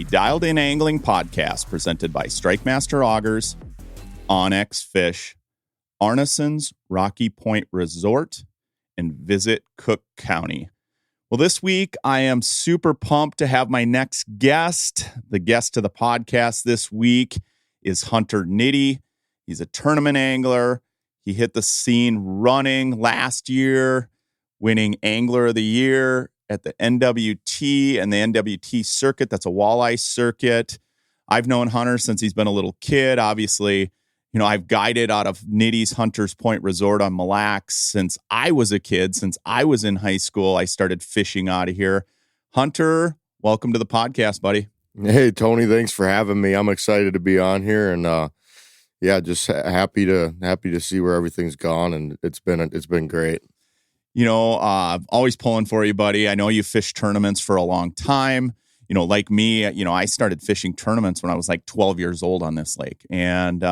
the Dialed In Angling podcast presented by Strike Master Augers, Onyx Fish, Arneson's Rocky Point Resort, and Visit Cook County. Well, this week I am super pumped to have my next guest. The guest to the podcast this week is Hunter Nitti. He's a tournament angler. He hit the scene running last year, winning Angler of the Year at the NWT and the NWT circuit. That's a walleye circuit. I've known Hunter since he's been a little kid. Obviously, I've guided out of Nitti's Hunter's Point Resort on Mille Lacs since I was a kid. Since I was in high school, I started fishing out of here. Hunter, welcome to the podcast, buddy. Hey, Tony, thanks for having me. I'm excited to be on here, and just happy to see where everything's gone, and it's been great. Always pulling for you, buddy. I know you fished tournaments for a long time. Like me, I started fishing tournaments when I was like 12 years old on this lake. And,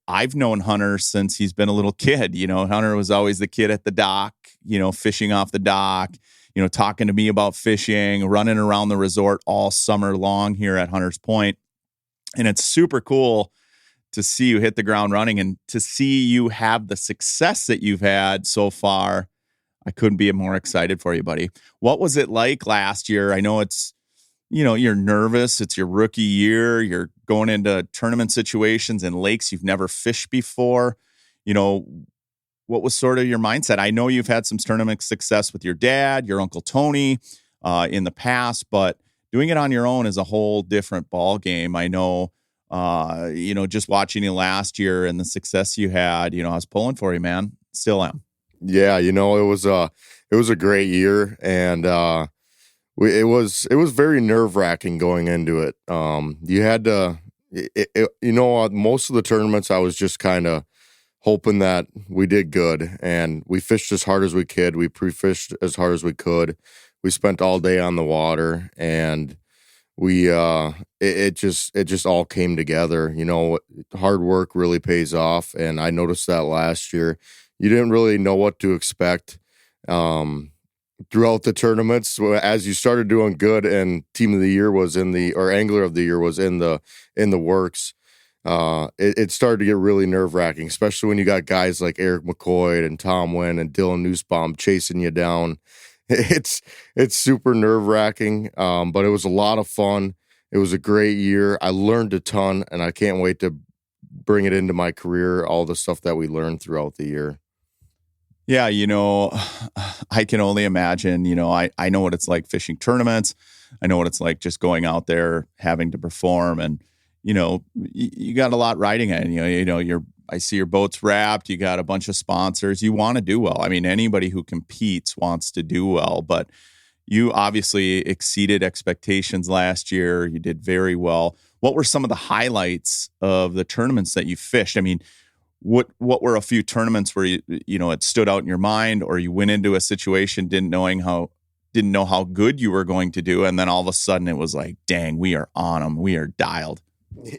I've known Hunter since he's been a little kid. Hunter was always the kid at the dock, fishing off the dock, talking to me about fishing, running around the resort all summer long here at Hunter's Point. And it's super cool to see you hit the ground running and to see you have the success that you've had so far. I couldn't be more excited for you, buddy. What was it like last year? I know it's, you're nervous. It's your rookie year. You're going into tournament situations in lakes you've never fished before. What was sort of your mindset? I know you've had some tournament success with your dad, your Uncle Tony in the past, but doing it on your own is a whole different ball game. I know, just watching you last year and the success you had, I was pulling for you, man. Still am. Yeah, it was a great year, and it was very nerve-wracking going into it. You had to, most of the tournaments I was just kind of hoping that we did good, and we fished as hard as we could. We pre-fished as hard as we could. We spent all day on the water, and we it just all came together. Hard work really pays off, and I noticed that last year. You didn't really know what to expect throughout the tournaments. As you started doing good and Team of the Year was or Angler of the Year was in the works, it started to get really nerve-wracking, especially when you got guys like Eric McCoy and Tom Wynn and Dylan Nussbaum chasing you down. It's super nerve-wracking, but it was a lot of fun. It was a great year. I learned a ton, and I can't wait to bring it into my career, all the stuff that we learned throughout the year. Yeah, I can only imagine, I know what it's like fishing tournaments. I know what it's like just going out there, having to perform, and, you got a lot riding on it. I see your boat's wrapped. You got a bunch of sponsors. You want to do well. I mean, anybody who competes wants to do well, but you obviously exceeded expectations last year. You did very well. What were some of the highlights of the tournaments that you fished? I mean, what were a few tournaments where it stood out in your mind, or you went into a situation didn't know how good you were going to do, and then all of a sudden it was like, dang, we are on them. We are dialed.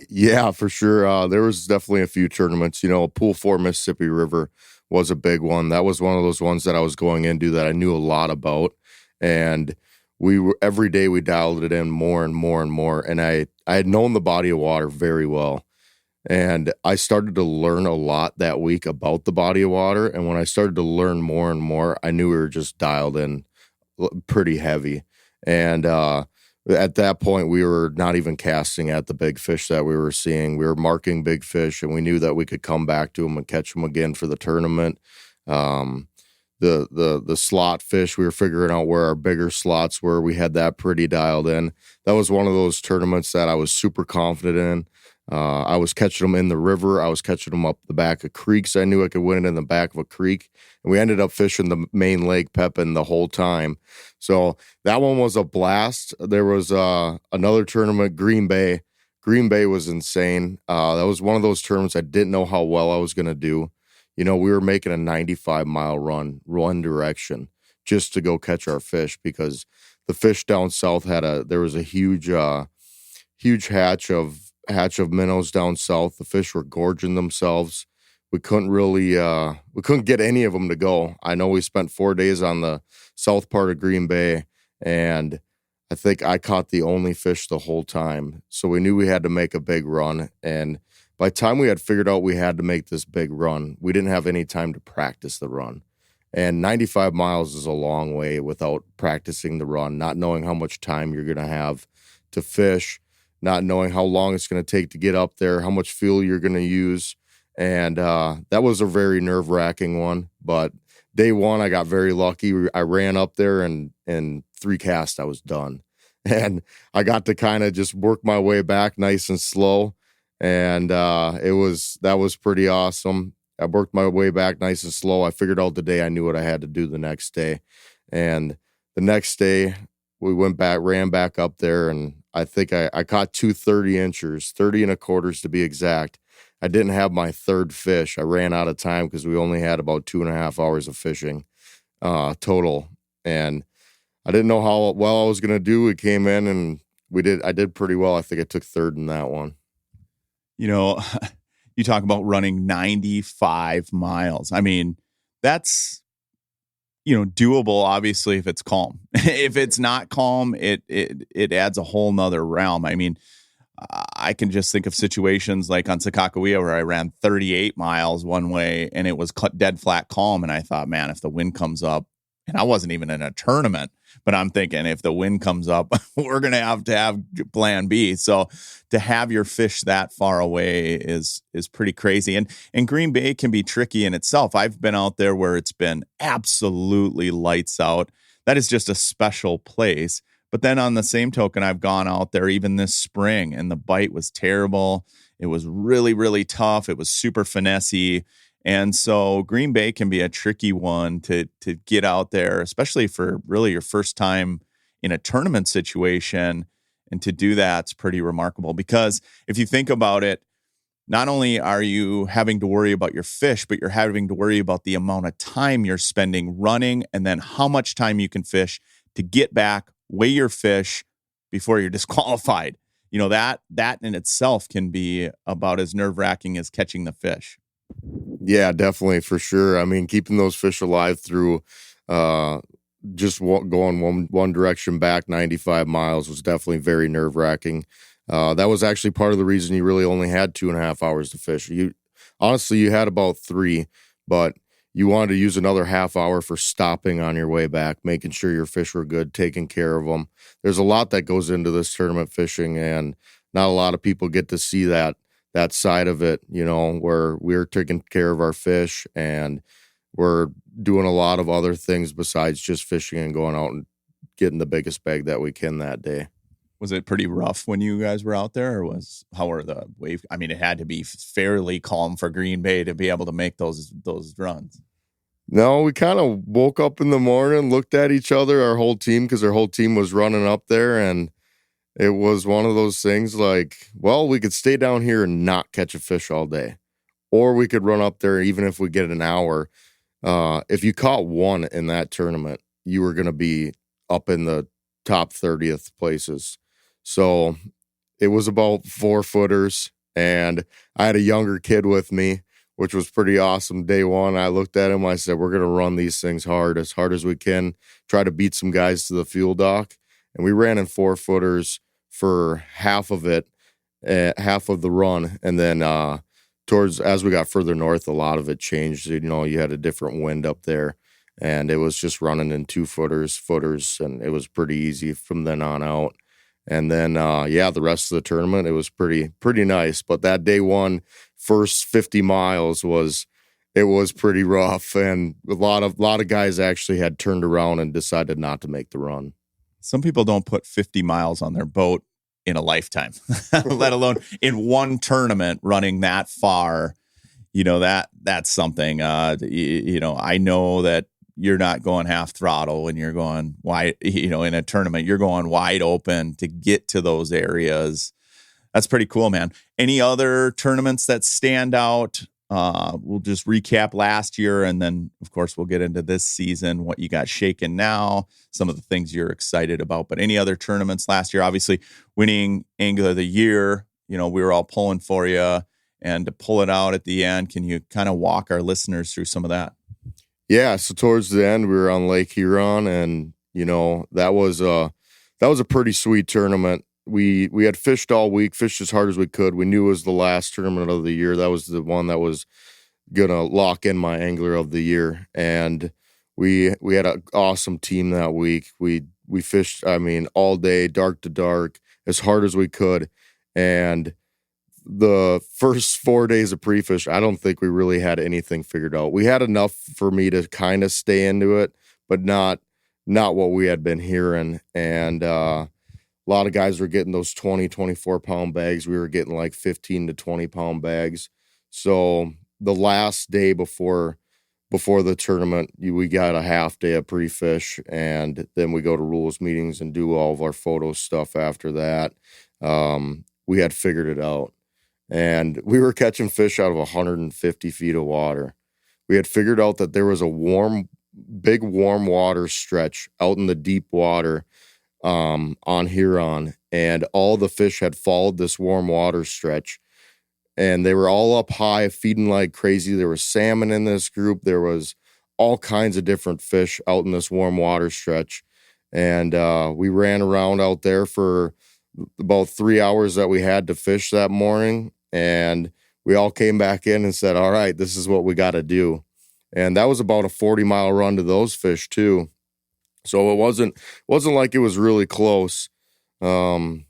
Yeah, for sure. There was definitely a few tournaments. Pool 4 Mississippi River was a big one. That was one of those ones that I was going into that I knew a lot about, and every day we dialed it in more and more and more. And I had known the body of water very well, and I started to learn a lot that week about the body of water. And when I started to learn more and more, I knew we were just dialed in pretty heavy. And at that point, we were not even casting at the big fish that we were seeing. We were marking big fish, and we knew that we could come back to them and catch them again for the tournament. The slot fish, we were figuring out where our bigger slots were. We had that pretty dialed in. That was one of those tournaments that I was super confident in. I was catching them in the river. I was catching them up the back of creeks. I knew I could win it in the back of a creek. And we ended up fishing the main lake Pepin the whole time. So that one was a blast. There was another tournament, Green Bay. Green Bay was insane. That was one of those tournaments I didn't know how well I was going to do. We were making a 95-mile run one direction just to go catch our fish, because the fish down south there was a huge hatch of minnows down south. The fish were gorging themselves. We couldn't get any of them to go. I know we spent 4 days on the south part of Green Bay, and I think I caught the only fish the whole time. So we knew we had to make a big run. And by the time we had figured out we had to make this big run, we didn't have any time to practice the run. And 95 miles is a long way without practicing the run, not knowing how much time you're going to have to fish, not knowing how long it's going to take to get up there, how much fuel you're going to use. And that was a very nerve-wracking one. But day one, I got very lucky. I ran up there, and in 3 casts, I was done. And I got to kind of just work my way back nice and slow. And that was pretty awesome. I worked my way back nice and slow. I figured out the day I knew what I had to do the next day. And the next day, we ran back up there, and I think I caught 2 30-inchers, 30 1/4 to be exact. I didn't have my third fish. I ran out of time because we only had about 2.5 hours of fishing total. And I didn't know how well I was going to do. We came in and I did pretty well. I think I took third in that one. You talk about running 95 miles. I mean, that's, doable, obviously, if it's calm. If it's not calm, it adds a whole nother realm. I mean, I can just think of situations like on Sakakawea where I ran 38 miles one way and it was dead flat calm. And I thought, man, if the wind comes up, and I wasn't even in a tournament, but I'm thinking if the wind comes up, we're going to have plan B. So to have your fish that far away is pretty crazy. And Green Bay can be tricky in itself. I've been out there where it's been absolutely lights out. That is just a special place. But then on the same token, I've gone out there even this spring and the bite was terrible. It was really, really tough. It was super finessey. And so Green Bay can be a tricky one to get out there, especially for really your first time in a tournament situation. And to do that's pretty remarkable because if you think about it, not only are you having to worry about your fish, but you're having to worry about the amount of time you're spending running and then how much time you can fish to get back, weigh your fish before you're disqualified. That in itself can be about as nerve-wracking as catching the fish. Yeah, definitely, for sure. I mean, keeping those fish alive through just going one direction back 95 miles was definitely very nerve-wracking. That was actually part of the reason you really only had 2.5 hours to fish. Honestly, you had about 3, but you wanted to use another half hour for stopping on your way back, making sure your fish were good, taking care of them. There's a lot that goes into this tournament fishing, and not a lot of people get to see that side of it, where we're taking care of our fish and we're doing a lot of other things besides just fishing and going out and getting the biggest bag that we can that day. Was it pretty rough when you guys were out there, or how were the wave? I mean, it had to be fairly calm for Green Bay to be able to make those runs. No, we kind of woke up in the morning, looked at each other, our whole team, because our whole team was running up there, and it was one of those things like, well, we could stay down here and not catch a fish all day, or we could run up there even if we get an hour. If you caught one in that tournament, you were going to be up in the top 30th places. So it was about 4-footers, and I had a younger kid with me, which was pretty awesome. Day one, I looked at him, I said, we're going to run these things hard as we can, try to beat some guys to the fuel dock. And we ran in 4-footers for half of it, half of the run. And then as we got further north, a lot of it changed. You had a different wind up there, and it was just running in 2-footers, and it was pretty easy from then on out. And then, the rest of the tournament, it was pretty nice. But that day one, first 50 miles was pretty rough, and a lot of guys actually had turned around and decided not to make the run. Some people don't put 50 miles on their boat in a lifetime, let alone in one tournament running that far. That's something. I know that you're not going half throttle when you're going wide, in a tournament, you're going wide open to get to those areas. That's pretty cool, man. Any other tournaments that stand out? We'll just recap last year, and then, of course, we'll get into this season, what you got shaking now, some of the things you're excited about. But any other tournaments last year? Obviously, winning Angler of the Year, we were all pulling for you. And to pull it out at the end, can you kind of walk our listeners through some of that? Yeah, so towards the end, we were on Lake Huron, and, that was was a pretty sweet tournament. We had fished all week, fished as hard as we could. We knew it was the last tournament of the year. That was the one that was gonna lock in my angler of the year, and we had an awesome team that week. We fished, I mean, all day, dark to dark, as hard as we could, and the first 4 days of pre-fish, I don't think we really had anything figured out. We had enough for me to kind of stay into it, but not what we had been hearing. And a lot of guys were getting those 20, 24-pound bags. We were getting like 15 to 20-pound bags. So the last day before the tournament, we got a half day of pre-fish, and then we go to rules meetings and do all of our photo stuff after that. We had figured it out. And we were catching fish out of 150 feet of water. We had figured out that there was a big warm water stretch out in the deep water on Huron, and all the fish had followed this warm water stretch, and they were all up high feeding like crazy. There was salmon in this group. There was all kinds of different fish out in this warm water stretch, and we ran around out there for about 3 hours that we had to fish that morning. And we all came back in and said, all right, this is what we got to do. And that was about a 40-mile run to those fish too. So it wasn't like it was really close. And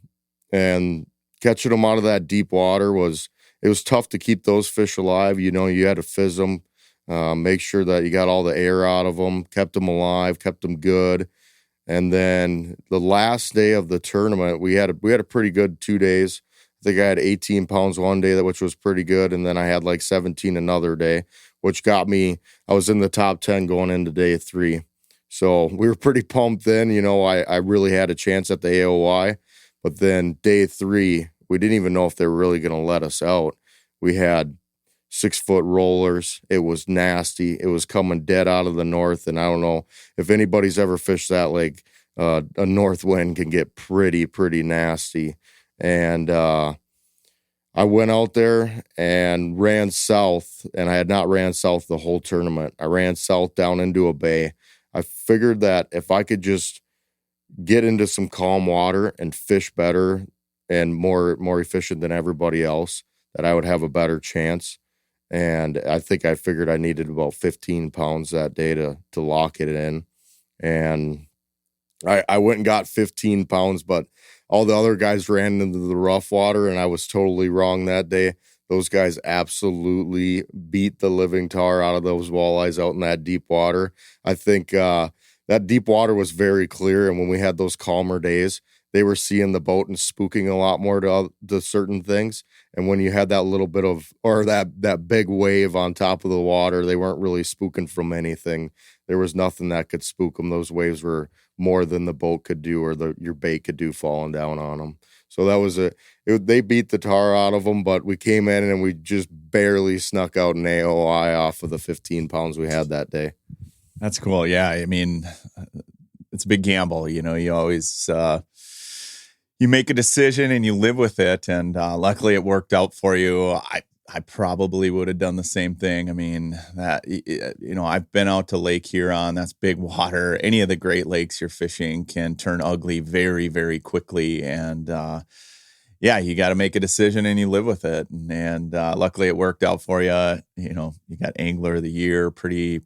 catching them out of that deep water was tough to keep those fish alive. You know, you had to fizz them, make sure that you got all the air out of them, kept them alive, kept them good. And then the last day of the tournament, we had a pretty good 2 days. I think I had 18 pounds one day, which was pretty good. And then I had like 17 another day, which got me, I was in the top 10 going into day 3. So we were pretty pumped then. You know, I really had a chance at the AOY. But then day 3, we didn't even know if they were really going to let us out. We had 6-foot rollers. It was nasty. It was coming dead out of the north. And I don't know if anybody's ever fished that lake. A north wind can get pretty nasty. And I went out there and ran south, and I had not ran south the whole tournament. I ran south down into a bay. I figured that if I could just get into some calm water and fish better and more efficient than everybody else, that I would have a better chance. And I think I figured I needed about 15 pounds that day to lock it in. And I went and got 15 pounds, but all the other guys ran into the rough water, and I was totally wrong that day. Those guys absolutely beat the living tar out of those walleyes out in that deep water. I think that deep water was very clear, and when we had those calmer days, they were seeing the boat and spooking a lot more to certain things. And when you had that little bit of, or that big wave on top of the water, they weren't really spooking from anything. There was nothing that could spook them. Those waves were more than the boat could do or your bait could do falling down on them. So that was they beat the tar out of them, but we came in and we just barely snuck out an AOI off of the 15 pounds we had that day. That's cool. Yeah. I mean, it's a big gamble. You know, you always, you make a decision and you live with it. And luckily it worked out for you. I probably would have done the same thing. I mean, that, you know, I've been out to Lake Huron. That's big water. Any of the Great Lakes you're fishing can turn ugly very, very quickly. And yeah, you got to make a decision and you live with it. And luckily it worked out for you. You know, you got Angler of the Year. Pretty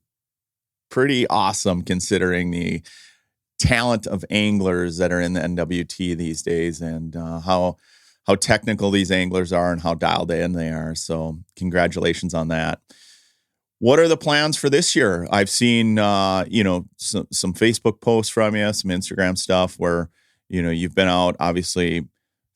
awesome considering the talent of anglers that are in the NWT these days, and how technical these anglers are and how dialed in they are. So congratulations on that. What are the plans for this year? I've seen, you know, some Facebook posts from you, some Instagram stuff where, you know, you've been out obviously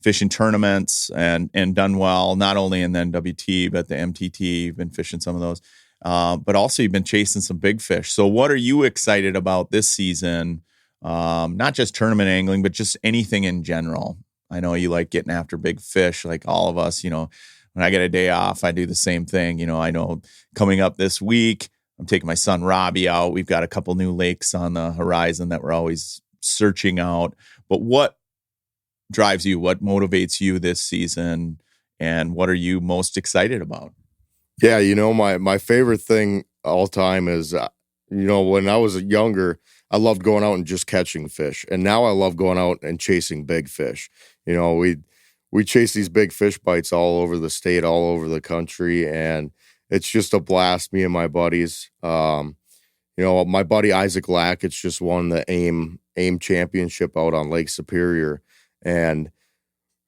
fishing tournaments and done well, not only in the NWT, but the MTT. You've been fishing some of those, but also you've been chasing some big fish. So what are you excited about this season? Not just tournament angling, but just anything in general. I know you like getting after big fish, like all of us. You know, when I get a day off, I do the same thing. You know, I know coming up this week, I'm taking my son Robbie out. We've got a couple new lakes on the horizon that we're always searching out. But what drives you? What motivates you this season? And what are you most excited about? Yeah, you know, my favorite thing all time is, you know, when I was younger, I loved going out and just catching fish. And now I love going out and chasing big fish. You know, we chase these big fish bites all over the state, all over the country, and it's just a blast, me and my buddies. You know, my buddy Isaac Lack, it's just won the AIM championship out on Lake Superior. And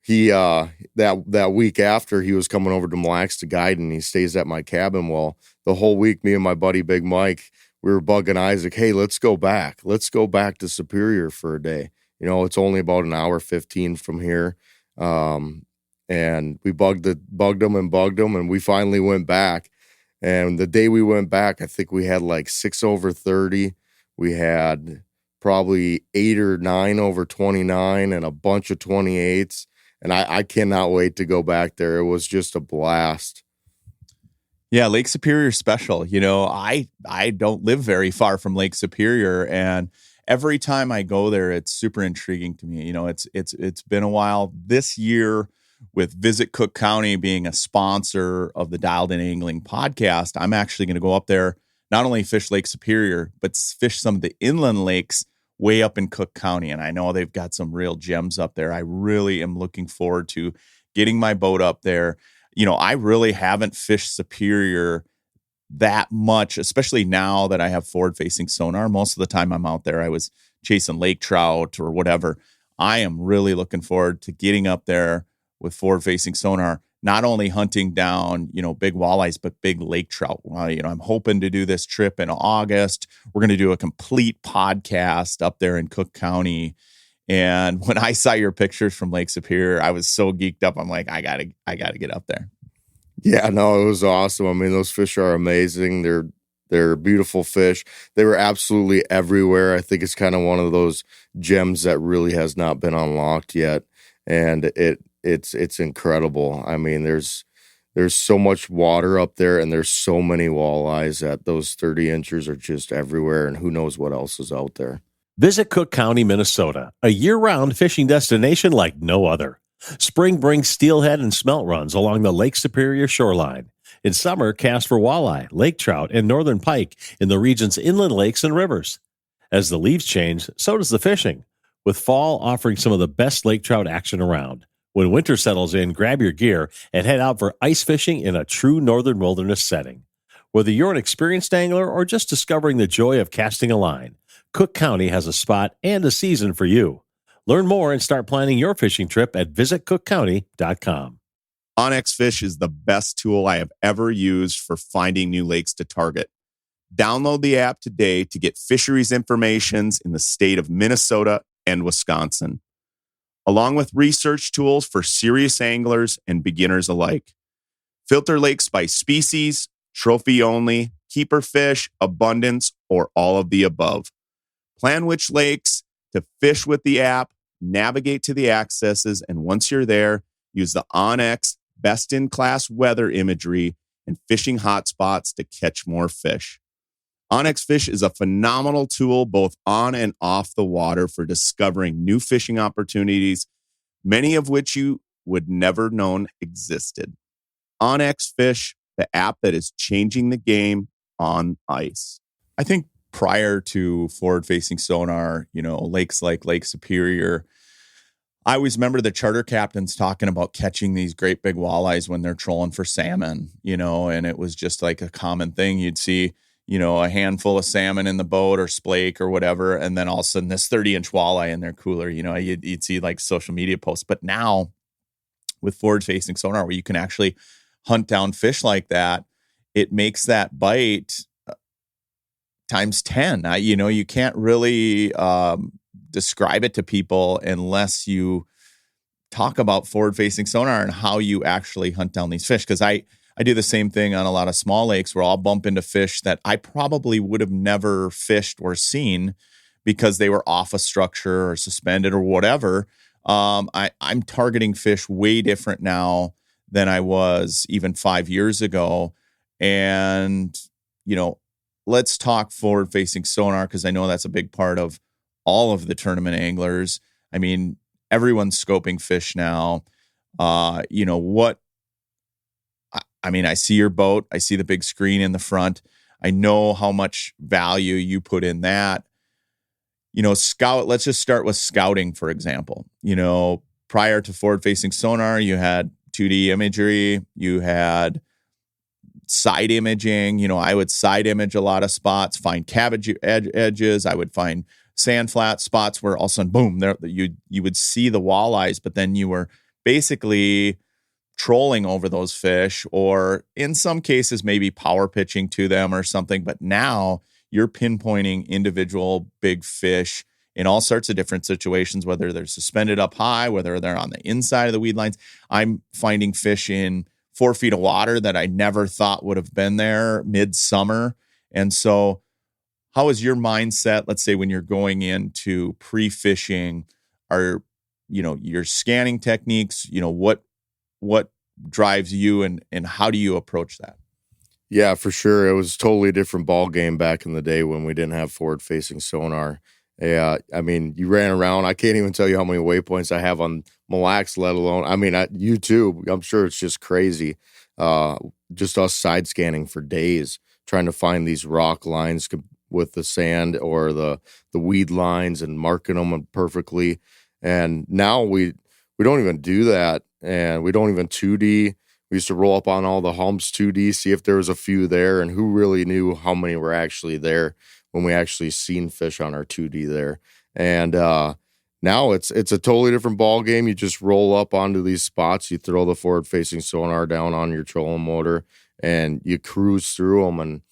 he that week after, he was coming over to Mille Lacs to guide, and he stays at my cabin. Well, the whole week, me and my buddy Big Mike, we were bugging Isaac, hey, let's go back to Superior for a day. You know, it's only about an hour 15 from here. And we bugged him, and we finally went back. And the day we went back, I think we had like 6 over 30. We had probably 8 or 9 over 29 and a bunch of 28s. And I cannot wait to go back there. It was just a blast. Yeah, Lake Superior special. You know, I don't live very far from Lake Superior, and every time I go there, it's super intriguing to me. You know, it's been a while. This year, with Visit Cook County being a sponsor of the Dialed In Angling podcast, I'm actually going to go up there, not only fish Lake Superior, but fish some of the inland lakes way up in Cook County. And I know they've got some real gems up there. I really am looking forward to getting my boat up there. You know, I really haven't fished Superior that much, especially now that I have forward-facing sonar. Most of the time I'm out there, I was chasing lake trout or whatever. I am really looking forward to getting up there with forward-facing sonar, not only hunting down, you know, big walleyes, but big lake trout. You know, I'm hoping to do this trip in August. We're going to do a complete podcast up there in Cook County. And when I saw your pictures from Lake Superior, I was so geeked up. I'm like, I gotta get up there. Yeah, no, it was awesome. I mean, those fish are amazing. They're beautiful fish. They were absolutely everywhere. I think it's kind of one of those gems that really has not been unlocked yet. And it's incredible. I mean, there's so much water up there, and there's so many walleyes that those 30 inchers are just everywhere, and who knows what else is out there. Visit Cook County, Minnesota, a year-round fishing destination like no other. Spring brings steelhead and smelt runs along the Lake Superior shoreline. In summer, cast for walleye, lake trout, and northern pike in the region's inland lakes and rivers. As the leaves change, so does the fishing, with fall offering some of the best lake trout action around. When winter settles in, grab your gear and head out for ice fishing in a true northern wilderness setting. Whether you're an experienced angler or just discovering the joy of casting a line, Cook County has a spot and a season for you. Learn more and start planning your fishing trip at visitcookcounty.com. onX Fish is the best tool I have ever used for finding new lakes to target. Download the app today to get fisheries information in the state of Minnesota and Wisconsin, along with research tools for serious anglers and beginners alike. Filter lakes by species, trophy only, keeper fish, abundance, or all of the above. Plan which lakes to fish with the app, navigate to the accesses, and once you're there, use the onX best-in-class weather imagery and fishing hotspots to catch more fish. onX Fish is a phenomenal tool both on and off the water for discovering new fishing opportunities, many of which you would never known existed. onX Fish, the app that is changing the game on ice. I think prior to forward-facing sonar, you know, lakes like Lake Superior, I always remember the charter captains talking about catching these great big walleyes when they're trolling for salmon, you know, and it was just like a common thing. You'd see, you know, a handful of salmon in the boat or splake or whatever, and then all of a sudden this 30-inch walleye in their cooler, you know, you'd see like social media posts. But now with forward-facing sonar, where you can actually hunt down fish like that, it makes that bite times 10. You know, you can't really describe it to people unless you talk about forward-facing sonar and how you actually hunt down these fish. Because I do the same thing on a lot of small lakes where I'll bump into fish that I probably would have never fished or seen because they were off a structure or suspended or whatever. I'm targeting fish way different now than I was even 5 years ago. And, you know, let's talk forward-facing sonar, because I know that's a big part of all of the tournament anglers. I mean, everyone's scoping fish now. You know what? I mean, I see your boat. I see the big screen in the front. I know how much value you put in that. let's just start with scouting, for example. Prior to forward-facing sonar, you had 2D imagery, you had side imaging. I would side image a lot of spots, find cabbage edges. I would find sand flat spots where all of a sudden, boom, there you would see the walleyes, but then you were basically trolling over those fish, or in some cases, maybe power pitching to them or something. But now you're pinpointing individual big fish in all sorts of different situations, whether they're suspended up high, whether they're on the inside of the weed lines. I'm finding fish in 4 feet of water that I never thought would have been there midsummer. And so how is your mindset, let's say, when you're going into pre-fishing? Are, your scanning techniques, what drives you and how do you approach that? Yeah, for sure. It was totally a different ball game back in the day when we didn't have forward-facing sonar. Yeah, you ran around. I can't even tell you how many waypoints I have on Mille Lacs, let alone, YouTube. I'm sure it's just crazy. Just us side scanning for days, trying to find these rock lines with the sand or the weed lines and marking them perfectly. And now we don't even do that, and we don't even 2D. We used to roll up on all the humps 2D, see if there was a few there, and who really knew how many were actually there when we actually seen fish on our 2D there. And now it's a totally different ball game. You just roll up onto these spots, you throw the forward-facing sonar down on your trolling motor, and you cruise through them. And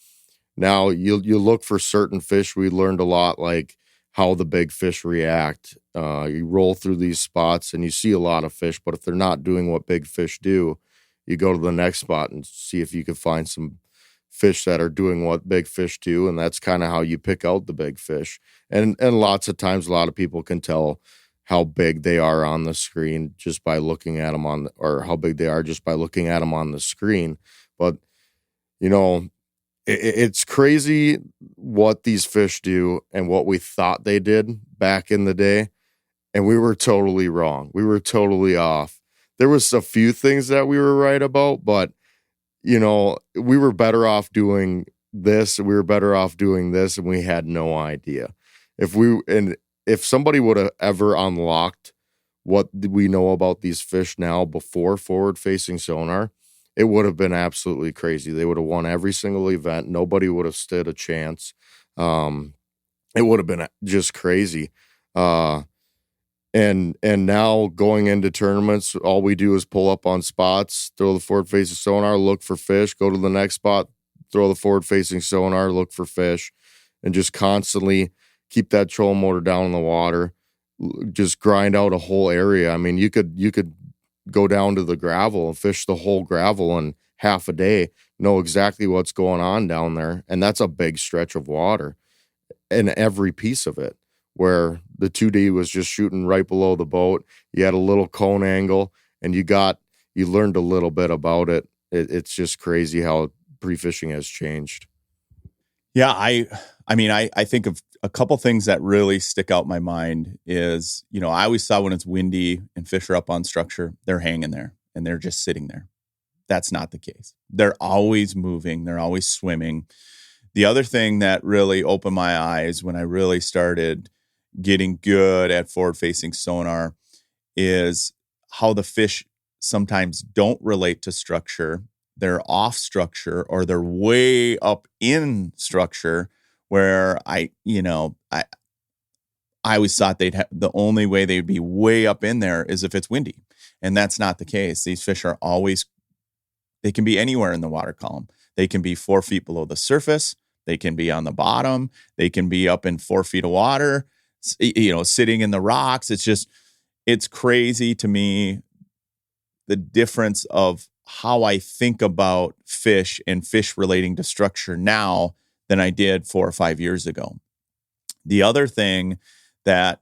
now you look for certain fish. We learned a lot, like how the big fish react. You roll through these spots, and you see a lot of fish, but if they're not doing what big fish do, you go to the next spot and see if you can find some fish that are doing what big fish do, and that's kind of how you pick out the big fish. And lots of times, a lot of people can tell how big they are on the screen just by looking at them or how big they are just by looking at them on the screen. But it's crazy what these fish do and what we thought they did back in the day, and we were totally wrong. We were totally off. There was a few things that we were right about, but we were better off doing this. We were better off doing this, and we had no idea. If somebody would have ever unlocked what we know about these fish now before forward-facing sonar, it would have been absolutely crazy. They would have won every single event. Nobody would have stood a chance. It would have been just crazy. And now going into tournaments, all we do is pull up on spots, throw the forward-facing sonar, look for fish, go to the next spot, throw the forward-facing sonar, look for fish, and just constantly keep that trolling motor down in the water. Just grind out a whole area. You could go down to the gravel and fish the whole gravel in half a day, know exactly what's going on down there, and that's a big stretch of water, and every piece of it. Where the 2D was just shooting right below the boat. You had a little cone angle, and you learned a little bit about it. It's just crazy how pre-fishing has changed. Yeah, I think of a couple things that really stick out in my mind is, I always thought when it's windy and fish are up on structure, they're hanging there and they're just sitting there. That's not the case. They're always moving. They're always swimming. The other thing that really opened my eyes when I really started getting good at forward-facing sonar is how the fish sometimes don't relate to structure. They're off structure, or they're way up in structure, where I always thought the only way they'd be way up in there is if it's windy. And that's not the case. These fish are they can be anywhere in the water column. They can be 4 feet below the surface. They can be on the bottom. They can be up in 4 feet of water, sitting in the rocks. It's crazy to me, the difference of how I think about fish and fish relating to structure now than I did 4 or 5 years ago. The other thing that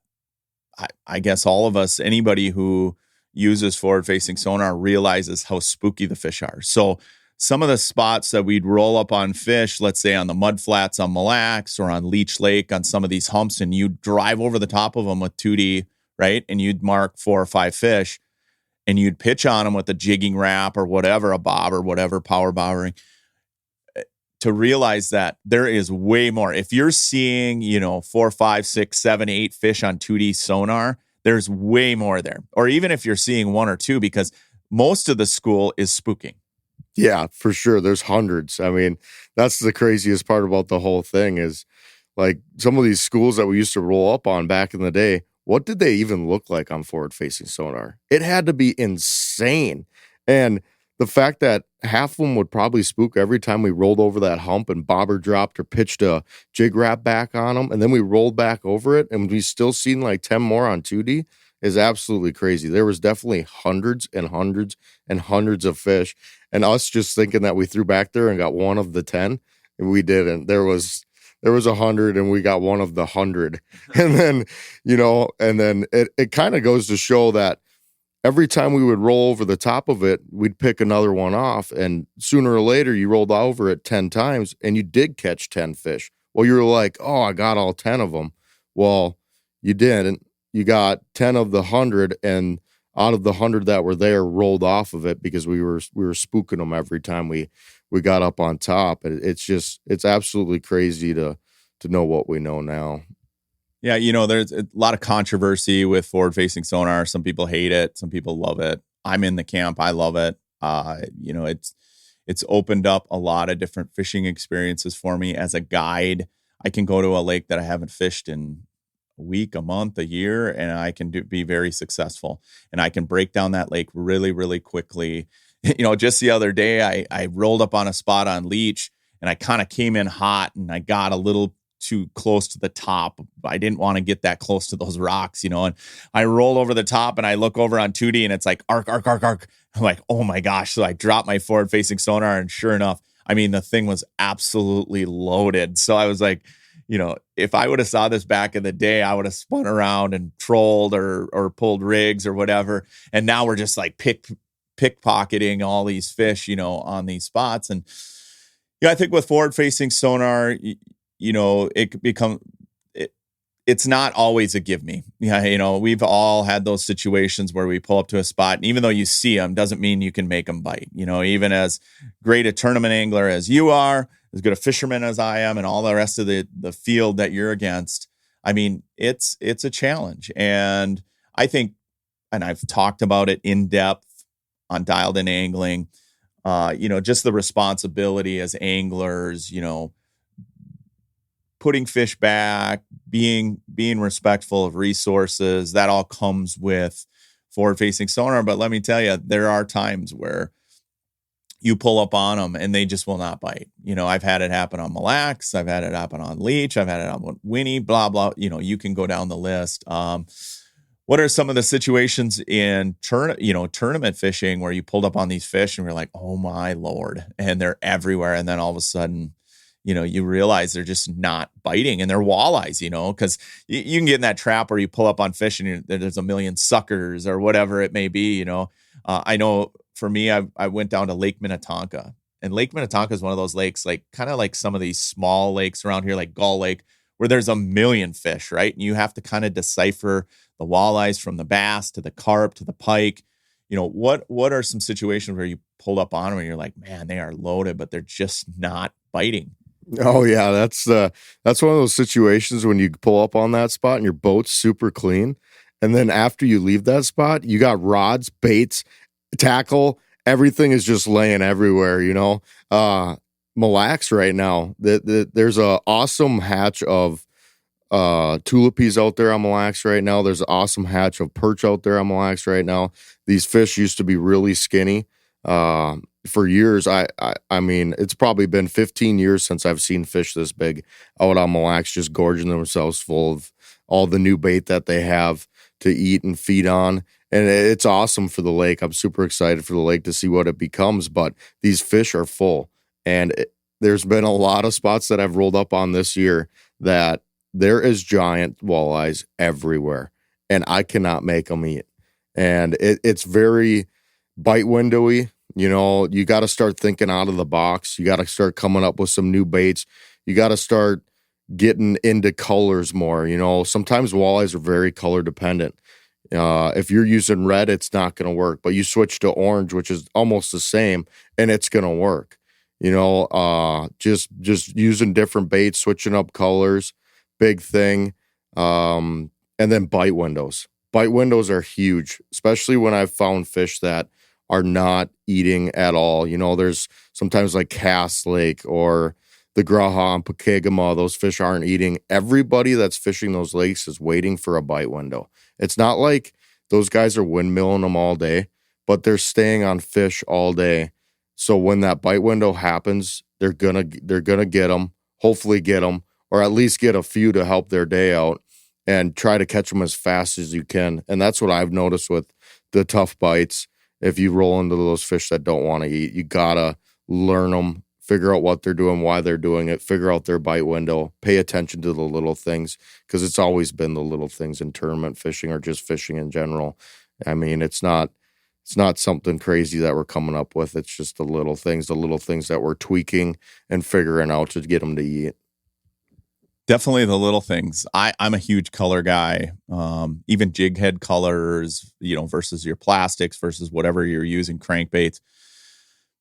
I guess all of us, anybody who uses forward-facing sonar, realizes how spooky the fish are. So some of the spots that we'd roll up on fish, let's say on the mud flats on Mille Lacs or on Leech Lake on some of these humps, and you'd drive over the top of them with 2D, right? And you'd mark 4 or 5 fish, and you'd pitch on them with a jigging wrap or whatever, a bob or whatever, power bobbering. to realize that there is way more. If you're seeing, 4, 5, 6, 7, 8 fish on 2D sonar, there's way more there. Or even if you're seeing 1 or 2, because most of the school is spooking. Yeah, for sure. There's hundreds. I mean, that's the craziest part about the whole thing is like some of these schools that we used to roll up on back in the day. What did they even look like on forward-facing sonar? It had to be insane. And the fact that half of them would probably spook every time we rolled over that hump and bobber dropped or pitched a jig wrap back on them, and then we rolled back over it, and we still seen like 10 more on 2D is absolutely crazy. There was definitely hundreds and hundreds and hundreds of fish, and us just thinking that we threw back there and got one of the 10, and we didn't. There was 100 and we got one of the 100. And then, it kind of goes to show that every time we would roll over the top of it, we'd pick another one off. And sooner or later, you rolled over it 10 times and you did catch 10 fish. Well, you were like, oh, I got all 10 of them. Well, you didn't. You got 10 of the 100, and out of the 100 that were there rolled off of it because we were spooking them every time we got up on top. It's absolutely crazy to know what we know now. Yeah, there's a lot of controversy with forward-facing sonar. Some people hate it. Some people love it. I'm in the camp. I love it. It's opened up a lot of different fishing experiences for me as a guide. I can go to a lake that I haven't fished in a week, a month, a year, and I can be very successful. And I can break down that lake really, really quickly. Just the other day, I rolled up on a spot on leech, and I kind of came in hot, and I got a little too close to the top. I didn't want to get that close to those rocks, and I roll over the top and I look over on 2D and it's like arc, arc, arc, arc. I'm like, oh my gosh. So I dropped my forward facing sonar, and sure enough, the thing was absolutely loaded. So I was like, if I would have saw this back in the day, I would have spun around and trolled or pulled rigs or whatever. And now we're just like pickpocketing all these fish, on these spots. And I think with forward facing sonar, it could become, it's not always a give me. Yeah. We've all had those situations where we pull up to a spot, and even though you see them doesn't mean you can make them bite. Even as great a tournament angler as you are, as good a fisherman as I am, and all the rest of the field that you're against, it's a challenge. And I think, and I've talked about it in depth on Dialed In Angling, just the responsibility as anglers, putting fish back, being respectful of resources, that all comes with forward-facing sonar. But let me tell you, there are times where you pull up on them and they just will not bite. I've had it happen on Mille Lacs, I've had it happen on leech, I've had it on Winnie, blah, blah. You can go down the list. What are some of the situations in tournament fishing where you pulled up on these fish and you're like, oh my Lord, and they're everywhere, and then all of a sudden, you realize they're just not biting, and they're walleyes, because you can get in that trap where you pull up on fish and there's a million suckers or whatever it may be. I know for me, I went down to Lake Minnetonka, and Lake Minnetonka is one of those lakes, like kind of like some of these small lakes around here, like Gull Lake, where there's a million fish, right? And you have to kind of decipher the walleyes from the bass to the carp to the pike. What are some situations where you pulled up on them and you're like, man, they are loaded, but they're just not biting? Oh yeah, that's one of those situations when you pull up on that spot and your boat's super clean, and then after you leave that spot, you got rods, baits, tackle, everything is just laying everywhere. Mille Lacs right now, there's a awesome hatch of tulipies out there on Mille Lacs right now. There's an awesome hatch of perch out there on Mille Lacs right now. These fish used to be really skinny. For years, I mean, it's probably been 15 years since I've seen fish this big out on Mille Lacs just gorging themselves full of all the new bait that they have to eat and feed on. And it's awesome for the lake. I'm super excited for the lake to see what it becomes, but these fish are full. And there's been a lot of spots that I've rolled up on this year that there is giant walleyes everywhere, and I cannot make them eat. And it's very bite windowy. You got to start thinking out of the box. You got to start coming up with some new baits. You got to start getting into colors more. Sometimes walleyes are very color dependent. If you're using red, it's not going to work, but you switch to orange, which is almost the same, and it's going to work. Just using different baits, switching up colors, big thing. And then bite windows. Bite windows are huge, especially when I've found fish that are not eating at all. There's sometimes like Cass Lake or the Graha and Pokegama, those fish aren't eating. Everybody that's fishing those lakes is waiting for a bite window. It's not like those guys are windmilling them all day, but they're staying on fish all day. So when that bite window happens, they're gonna get them, hopefully get them, or at least get a few to help their day out and try to catch them as fast as you can. And that's what I've noticed with the tough bites. If you roll into those fish that don't want to eat, you gotta learn them, figure out what they're doing, why they're doing it, figure out their bite window, pay attention to the little things, because it's always been the little things in tournament fishing or just fishing in general. I mean, it's not something crazy that we're coming up with. It's just the little things that we're tweaking and figuring out to get them to eat. Definitely the little things. I'm a huge color guy. Even jig head colors, versus your plastics versus whatever you're using, crankbaits.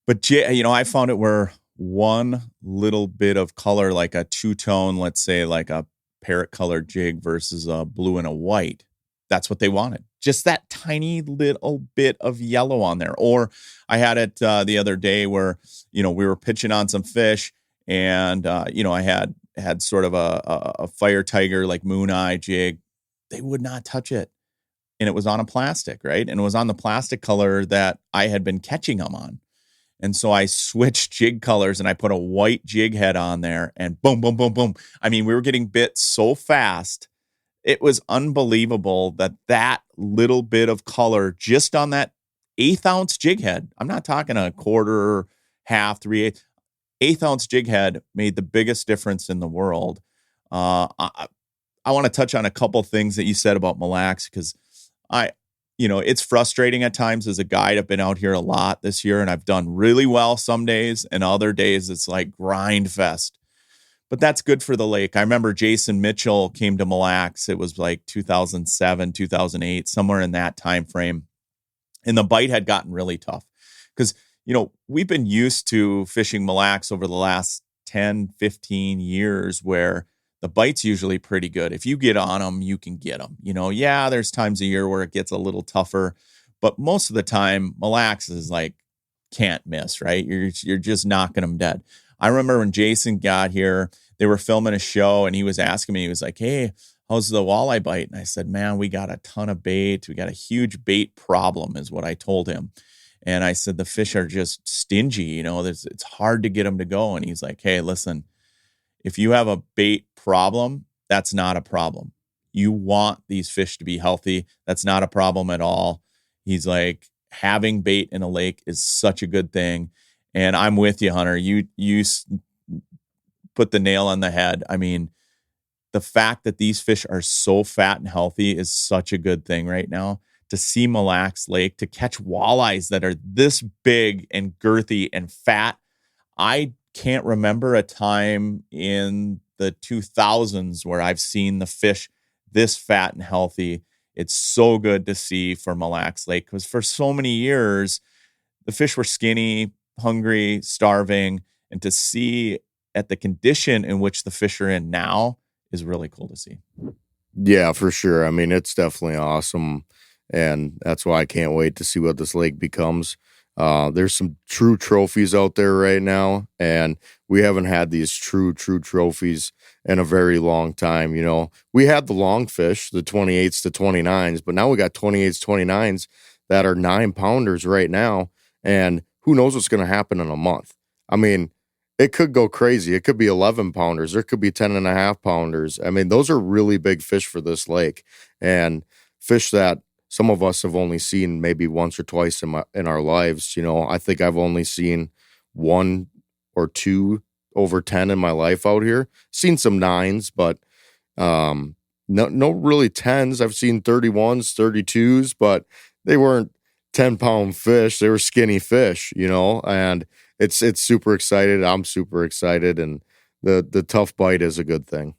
But, I found it where one little bit of color, like a two-tone, let's say like a parrot colored jig versus a blue and a white, that's what they wanted. Just that tiny little bit of yellow on there. Or I had it the other day where, we were pitching on some fish and, I had sort of a fire tiger, like moon eye jig. They would not touch it. And it was on a plastic, right? And it was on the plastic color that I had been catching them on. And so I switched jig colors and I put a white jig head on there and boom, boom, boom, boom. I mean, we were getting bit so fast. It was unbelievable that little bit of color just on that 1/8 ounce jig head. I'm not talking a quarter, half, 3/8. 1/8 ounce jig head made the biggest difference in the world. I want to touch on a couple things that you said about Mille Lacs, because it's frustrating at times as a guide. I've been out here a lot this year and I've done really well some days, and other days it's like grind fest. But that's good for the lake. I remember Jason Mitchell came to Mille Lacs. It was like 2007, 2008, somewhere in that time frame. And the bite had gotten really tough because, we've been used to fishing Mille Lacs over the last 10, 15 years where the bite's usually pretty good. If you get on them, you can get them. There's times a year where it gets a little tougher, but most of the time, Mille Lacs is like can't miss, right? You're just knocking them dead. I remember when Jason got here, they were filming a show and he was asking me, he was like, "Hey, how's the walleye bite?" And I said, "Man, we got a ton of bait. We got a huge bait problem," is what I told him. And I said, "The fish are just stingy. It's hard to get them to go." And he's like, "Hey, listen, if you have a bait problem, that's not a problem. You want these fish to be healthy. That's not a problem at all." He's like, having bait in a lake is such a good thing. And I'm with you, Hunter. You put the nail on the head. I mean, the fact that these fish are so fat and healthy is such a good thing right now. To see Mille Lacs Lake, to catch walleyes that are this big and girthy and fat. I can't remember a time in the 2000s where I've seen the fish this fat and healthy. It's so good to see for Mille Lacs Lake, because for so many years, the fish were skinny, hungry, starving, and to see at the condition in which the fish are in now is really cool to see. Yeah, for sure. I mean, it's definitely awesome. And that's why I can't wait to see what this lake becomes. There's some true trophies out there right now, and we haven't had these true trophies in a very long time. We had the longfish, the 28s to 29s, but now we got 28s, 29s that are 9-pounders right now, and who knows what's going to happen in a month. I mean, it could go crazy. It could be 11-pounders. There could be 10.5-pounders. I mean, those are really big fish for this lake, and fish that some of us have only seen maybe once or twice in our lives. I think I've only seen 1 or 2 over 10 in my life out here. Seen some 9s, but no really 10s. I've seen 31s, 32s, but they weren't 10-pound fish. They were skinny fish, and it's super excited. I'm super excited, and the tough bite is a good thing.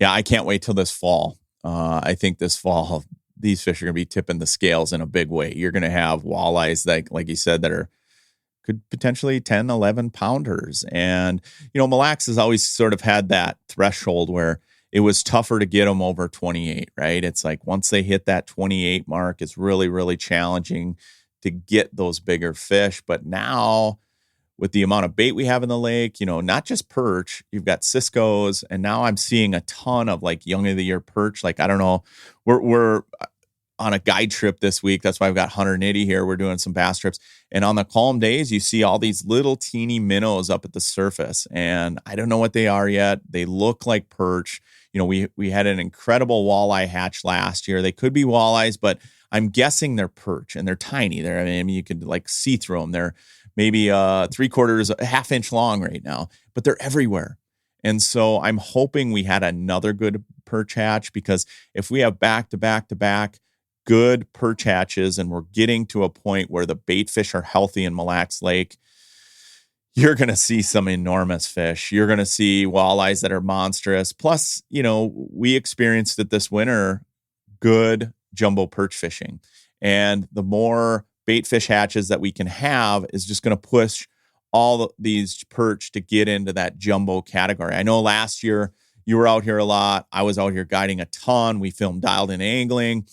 Yeah, I can't wait till this fall. I think this fall, these fish are going to be tipping the scales in a big way. You're going to have walleyes like you said, that are could potentially 10, 11 pounders. And, Mille Lacs has always sort of had that threshold where it was tougher to get them over 28, right? It's like once they hit that 28 mark, it's really, really challenging to get those bigger fish. But now with the amount of bait we have in the lake, not just perch, you've got Cisco's, and now I'm seeing a ton of like young of the year perch. Like, I don't know, we're on a guide trip this week. That's why I've got Hunter Nitti here. We're doing some bass trips. And on the calm days, you see all these little teeny minnows up at the surface. And I don't know what they are yet. They look like perch. We had an incredible walleye hatch last year. They could be walleyes, but I'm guessing they're perch, and they're tiny. I mean, you could like see through them. They're maybe 3/4, a half inch long right now, but they're everywhere. And so I'm hoping we had another good perch hatch, because if we have back to back to back good perch hatches and we're getting to a point where the bait fish are healthy in Mille Lacs Lake, you're going to see some enormous fish. You're going to see walleyes that are monstrous. Plus, we experienced it this winter, good jumbo perch fishing. And the more bait fish hatches that we can have is just going to push all these perch to get into that jumbo category. I know last year you were out here a lot. I was out here guiding a ton. We filmed Dialed In Angling.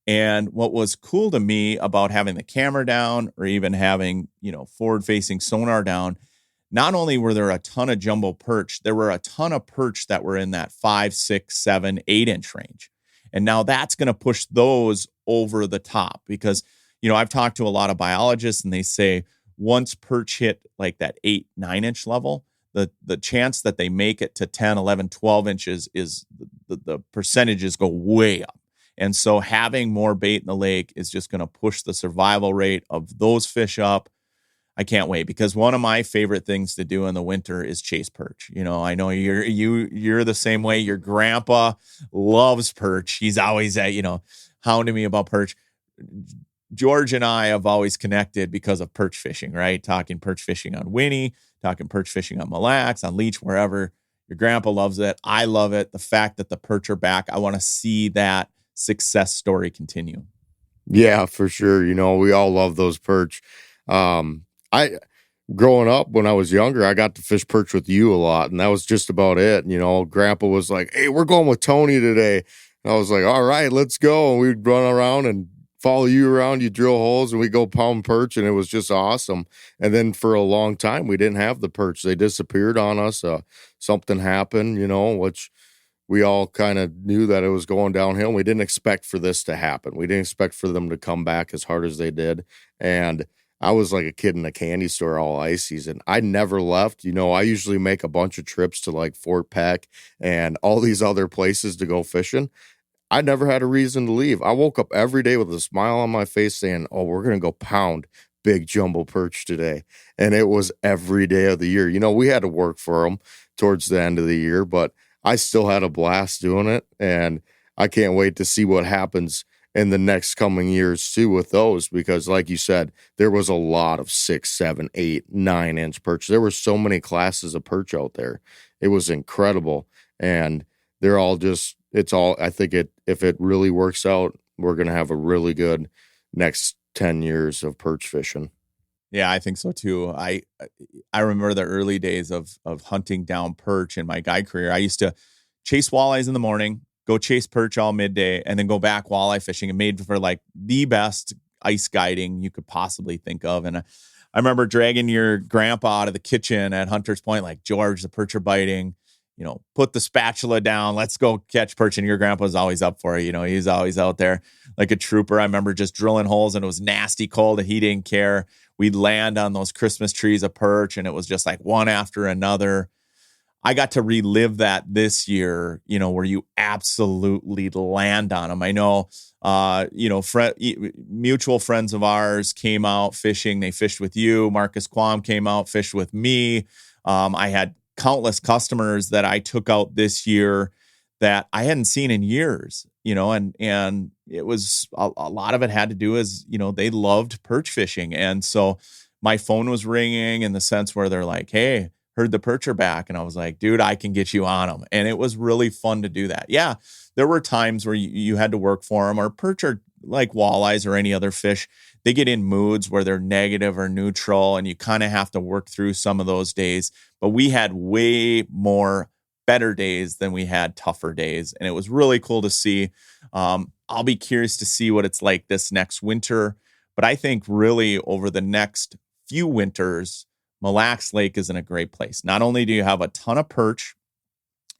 And what was cool to me about having the camera down, or even having, forward-facing sonar down, not only were there a ton of jumbo perch, there were a ton of perch that were in that 5, 6, 7, 8-inch range. And now that's going to push those over the top, because, I've talked to a lot of biologists, and they say once perch hit like that 8, 9-inch level, the chance that they make it to 10, 11, 12 inches is the percentages go way up. And so having more bait in the lake is just going to push the survival rate of those fish up. I can't wait, because one of my favorite things to do in the winter is chase perch. I know you're the same way. Your grandpa loves perch. He's always hounding me about perch. George and I have always connected because of perch fishing, right? Talking perch fishing on Winnie, talking perch fishing on Mille Lacs, on Leech, wherever. Your grandpa loves it. I love it. The fact that the perch are back, I want to see that success story continue. Yeah, for sure. We all love those perch. I growing up when I was younger, I got to fish perch with you a lot, and that was just about it. Grandpa was like, "Hey, we're going with Tony today." And I was like, "All right, let's go." And we'd run around and follow you around, you drill holes, and we go pound perch, and it was just awesome. And then for a long time, we didn't have the perch. They disappeared on us. Something happened, which we all kind of knew that it was going downhill. We didn't expect for this to happen. We didn't expect for them to come back as hard as they did. And I was like a kid in a candy store all ice season. I never left. I usually make a bunch of trips to like Fort Peck and all these other places to go fishing. I never had a reason to leave. I woke up every day with a smile on my face saying, "Oh, we're going to go pound big jumbo perch today." And it was every day of the year. We had to work for them towards the end of the year, but I still had a blast doing it, and I can't wait to see what happens in the next coming years too with those, because like you said, there was a lot of 6, 7, 8, 9-inch perch. There were so many classes of perch out there. It was incredible, and they're all just, I think if it really works out, we're going to have a really good next 10 years of perch fishing. Yeah, I think so too. I remember the early days of hunting down perch in my guide career. I used to chase walleyes in the morning, go chase perch all midday, and then go back walleye fishing, and made for like the best ice guiding you could possibly think of. And I remember dragging your grandpa out of the kitchen at Hunter's Point, like, "George, the perch are biting. Put the spatula down. Let's go catch perch." And your grandpa's always up for it. He's always out there like a trooper. I remember just drilling holes, and it was nasty cold, and he didn't care. We'd land on those Christmas trees of perch, and it was just like one after another. I got to relive that this year, where you absolutely land on them. I know, mutual friends of ours came out fishing. They fished with you. Marcus Quam came out, fished with me. I had countless customers that I took out this year that I hadn't seen in years, and it was a lot of it had to do as, they loved perch fishing. And so my phone was ringing in the sense where they're like, "Hey, heard the perch are back." And I was like, "Dude, I can get you on them." And it was really fun to do that. Yeah, there were times where you had to work for them, or perch are like walleyes or any other fish, they get in moods where they're negative or neutral, and you kind of have to work through some of those days. But we had way more better days than we had tougher days, and it was really cool to see. I'll be curious to see what it's like this next winter, but I think really over the next few winters, Mille Lacs Lake is in a great place. Not only do you have a ton of perch,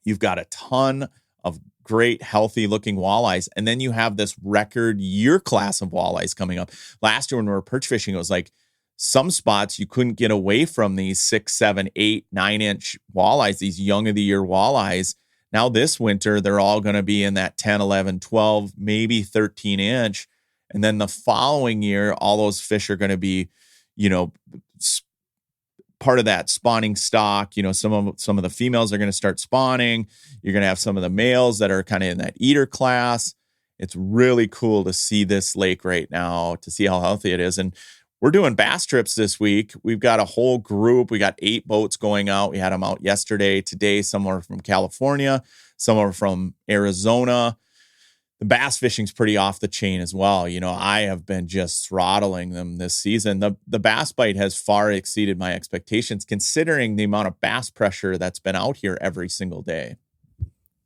you've got a ton of great, healthy looking walleyes. And then you have this record year class of walleyes coming up. Last year when we were perch fishing, it was like some spots you couldn't get away from these 6, 7, 8, 9-inch walleyes, these young of the year walleyes. Now this winter, they're all going to be in that 10, 11, 12, maybe 13 inch. And then the following year, all those fish are going to be, part of that spawning stock. Some of the females are going to start spawning. You're going to have some of the males that are kind of in that eater class. It's really cool to see this lake right now, to see how healthy it is. And we're doing bass trips this week. We've got a whole group. We got 8 boats going out. We had them out yesterday, today. Some are from California, some are from Arizona. The bass fishing's pretty off the chain as well. I have been just throttling them this season. The bass bite has far exceeded my expectations, considering the amount of bass pressure that's been out here every single day.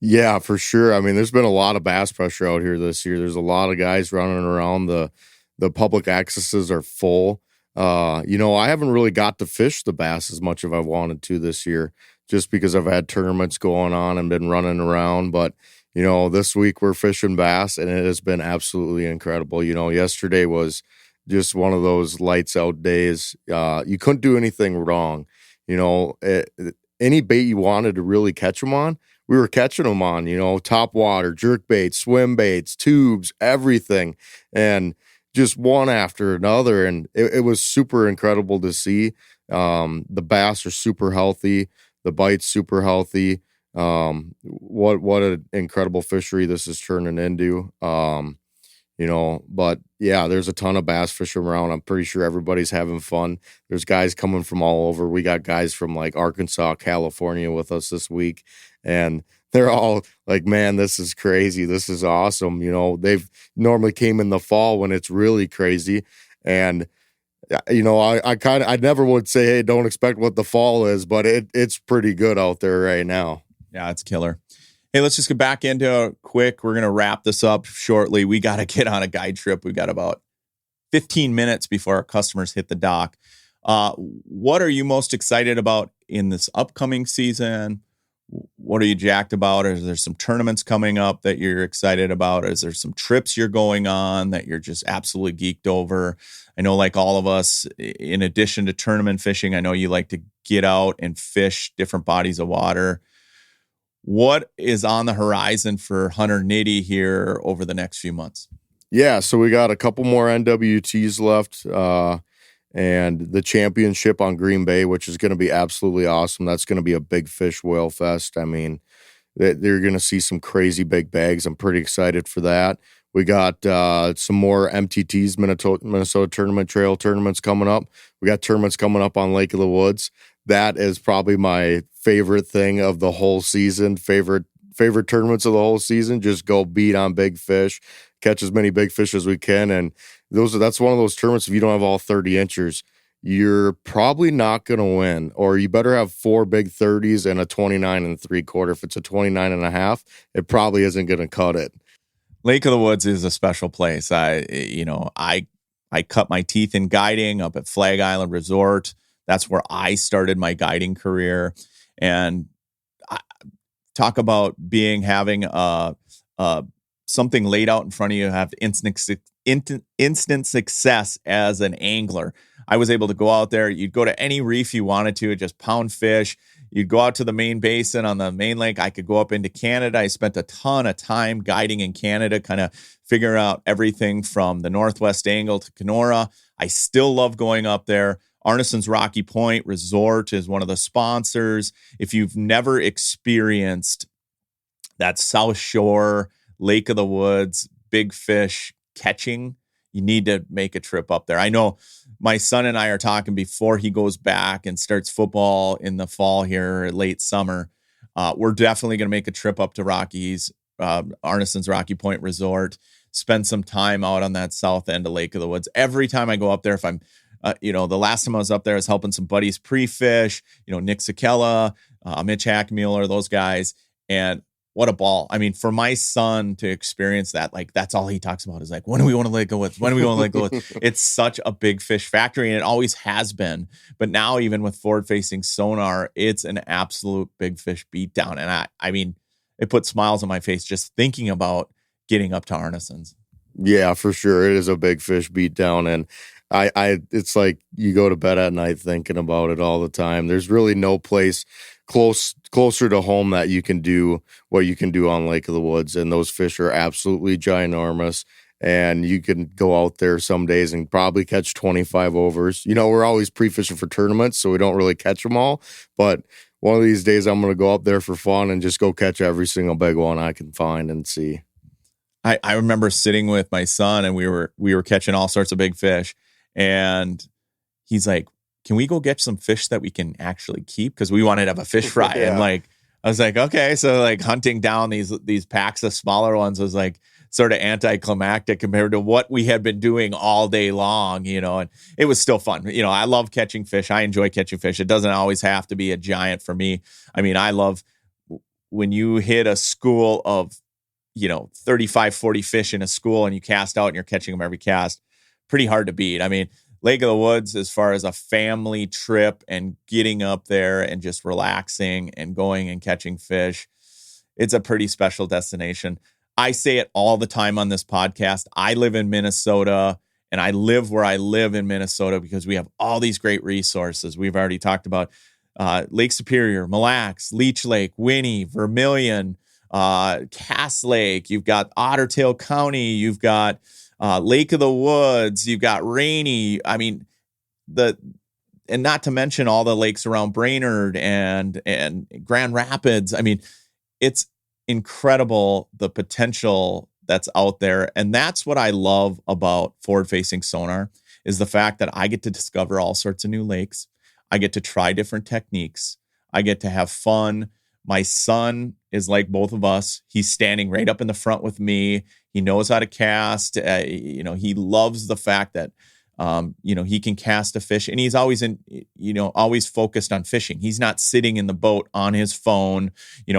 Yeah, for sure. I mean, there's been a lot of bass pressure out here this year. There's a lot of guys running around. The public accesses are full. I haven't really got to fish the bass as much as I wanted to this year, just because I've had tournaments going on and been running around. But this week we're fishing bass, and it has been absolutely incredible. Yesterday was just one of those lights out days. You couldn't do anything wrong. Any bait you wanted to really catch them on, we were catching them on, top water, jerk baits, swim baits, tubes, everything. And just one after another. And it was super incredible to see. The bass are super healthy. The bite's super healthy. What an incredible fishery this is turning into. But yeah, there's a ton of bass fishing around. I'm pretty sure everybody's having fun. There's guys coming from all over. We got guys from like Arkansas, California with us this week, and they're all like, man, this is crazy. This is awesome. They've normally came in the fall when it's really crazy. And I never would say, hey, don't expect what the fall is, but it's pretty good out there right now. Yeah, it's killer. Hey, let's just get back into it quick. We're going to wrap this up shortly. We got to get on a guide trip. We've got about 15 minutes before our customers hit the dock. What are you most excited about in this upcoming season? What are you jacked about? Is there some tournaments coming up that you're excited about? Is there some trips you're going on that you're just absolutely geeked over? I know, like all of us, in addition to tournament fishing, I know you like to get out and fish different bodies of water. What is on the horizon for Hunter Nitti here over the next few months? Yeah, so we got a couple more NWTs left, and the championship on Green Bay, which is going to be absolutely awesome. That's going to be a big fish whale fest. I mean, they're going to see some crazy big bags. I'm pretty excited for that. We got some more MTTs, Minnesota Tournament Trail tournaments coming up. We got tournaments coming up on Lake of the Woods. That is probably my favorite thing of the whole season. Favorite tournaments of the whole season. Just go beat on big fish, catch as many big fish as we can. And that's one of those tournaments. If you don't have all 30 inchers, you're probably not going to win, or you better have 4 big 30s and a 29 3/4. If it's a 29 1/2, it probably isn't going to cut it. Lake of the Woods is a special place. I cut my teeth in guiding up at Flag Island Resort. That's where I started my guiding career. And talk about having something laid out in front of you, have instant success as an angler. I was able to go out there. You'd go to any reef you wanted to, just pound fish. You'd go out to the main basin on the main lake. I could go up into Canada. I spent a ton of time guiding in Canada, kind of figuring out everything from the Northwest Angle to Kenora. I still love going up there. Arneson's Rocky Point Resort is one of the sponsors. If you've never experienced that South Shore, Lake of the Woods, big fish catching, you need to make a trip up there. I know my son and I are talking before he goes back and starts football in the fall here, late summer. We're definitely going to make a trip up to Arneson's Rocky Point Resort, spend some time out on that south end of Lake of the Woods. Every time I go up there, if I'm, the last time I was up there, I was helping some buddies pre-fish, Nick Sakella, Mitch Hackmuller, those guys. And what a ball. I mean, for my son to experience that, like, that's all he talks about is like, when do we want to Lake of the Woods? When do we want to Lake of the Woods? It's such a big fish factory, and it always has been. But now, even with forward-facing sonar, it's an absolute big fish beatdown. And I mean, it puts smiles on my face just thinking about getting up to Arneson's. Yeah, for sure. It is a big fish beatdown. And it's like you go to bed at night thinking about it all the time. There's really no place closer to home that you can do what you can do on Lake of the Woods. And those fish are absolutely ginormous. And you can go out there some days and probably catch 25 overs. We're always pre-fishing for tournaments, so we don't really catch them all. But one of these days I'm going to go up there for fun and just go catch every single big one I can find and see. I remember sitting with my son, and we were catching all sorts of big fish, and he's like, "Can we go get some fish that we can actually keep?" Because we wanted to have a fish fry. Yeah. And I was like, okay, so like hunting down these packs of smaller ones was like sort of anticlimactic compared to what we had been doing all day long, and it was still fun. I love catching fish. I enjoy catching fish. It doesn't always have to be a giant for me. I mean, I love when you hit a school of 35, 40 fish in a school and you cast out and you're catching them every cast. Pretty hard to beat. I mean, Lake of the Woods, as far as a family trip and getting up there and just relaxing and going and catching fish, it's a pretty special destination. I say it all the time on this podcast. I live in Minnesota, and I live where I live in Minnesota because we have all these great resources. We've already talked about Lake Superior, Mille Lacs, Leech Lake, Winnie, Vermilion, Cass Lake, you've got Otter Tail County, you've got Lake of the Woods, you've got Rainy. I mean, and not to mention all the lakes around Brainerd and Grand Rapids. I mean, it's incredible the potential that's out there. And that's what I love about forward-facing sonar is the fact that I get to discover all sorts of new lakes. I get to try different techniques. I get to have fun. My son is like both of us. He's standing right up in the front with me. He knows how to cast. He loves the fact that, he can cast a fish, and he's always always focused on fishing. He's not sitting in the boat on his phone,